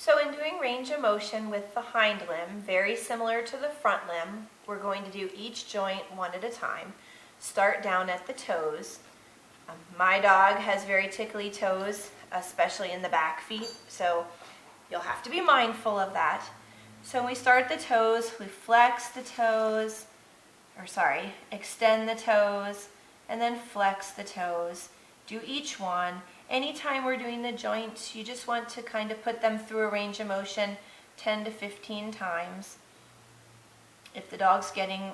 So in doing range of motion with the hind limb, very similar to the front limb, we're going to do each joint one at a time. Start down at the toes. My dog has very tickly toes, especially in the back feet, so you'll have to be mindful of that. So when we start at the toes, we flex the toes, extend the toes, and then flex the toes. Do each one. Anytime we're doing the joints, you just want to kind of put them through a range of motion 10 to 15 times. If the dog's getting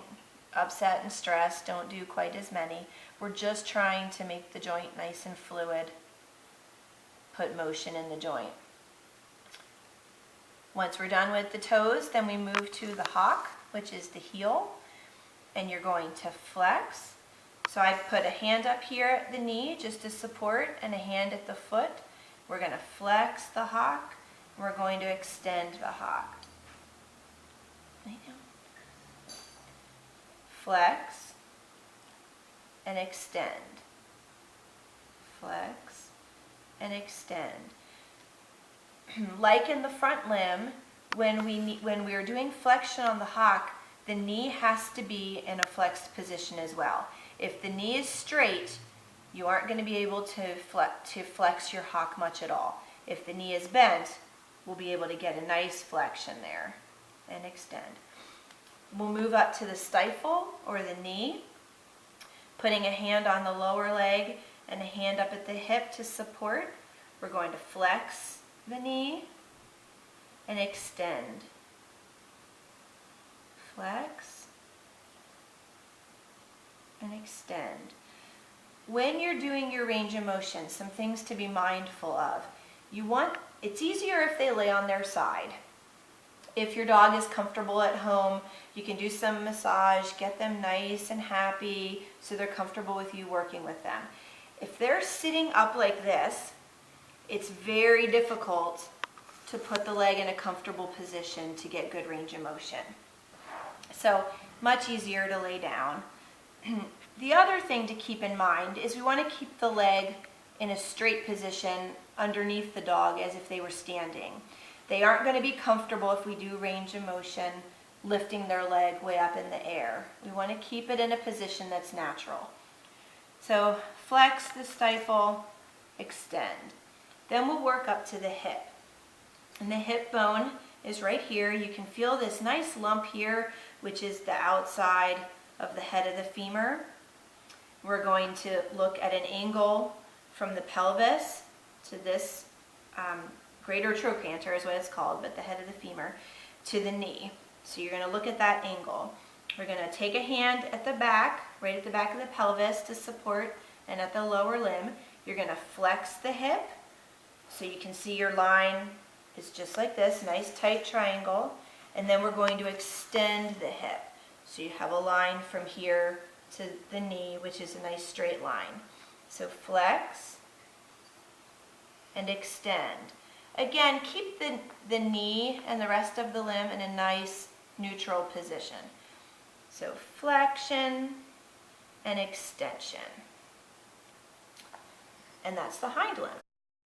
upset and stressed, don't do quite as many. We're just trying to make the joint nice and fluid, put motion in the joint. Once we're done with the toes, then we move to the hock, which is the heel, and you're going to flex. So I put a hand up here at the knee just to support and a hand at the foot. We're going to flex the hock, and we're going to extend the hock. Flex and extend. Flex and extend. Like in the front limb, when we are doing flexion on the hock, the knee has to be in a flexed position as well. If the knee is straight, you aren't going to be able to flex your hock much at all. If the knee is bent, we'll be able to get a nice flexion there and extend. We'll move up to the stifle or the knee, putting a hand on the lower leg and a hand up at the hip to support. We're going to flex the knee and extend. Flex and extend. When you're doing your range of motion, some things to be mindful of. It's easier if they lay on their side. If your dog is comfortable at home, you can do some massage, get them nice and happy so they're comfortable with you working with them. If they're sitting up like this, it's very difficult to put the leg in a comfortable position to get good range of motion. So much easier to lay down. The other thing to keep in mind is we want to keep the leg in a straight position underneath the dog as if they were standing. They aren't going to be comfortable if we do range of motion lifting their leg way up in the air. We want to keep it in a position that's natural. So flex the stifle, extend. Then we'll work up to the hip. And the hip bone is right here. You can feel this nice lump here, which is the outside of the head of the femur. We're going to look at an angle from the pelvis to this greater trochanter is what it's called, but the head of the femur, to the knee. So you're going to look at that angle. We're going to take a hand at the back, right at the back of the pelvis to support, and at the lower limb, you're going to flex the hip. So you can see your line is just like this, nice tight triangle. And then we're going to extend the hip. So you have a line from here to the knee, which is a nice straight line. So flex and extend. Again, keep the knee and the rest of the limb in a nice neutral position. So flexion and extension. And that's the hind limb.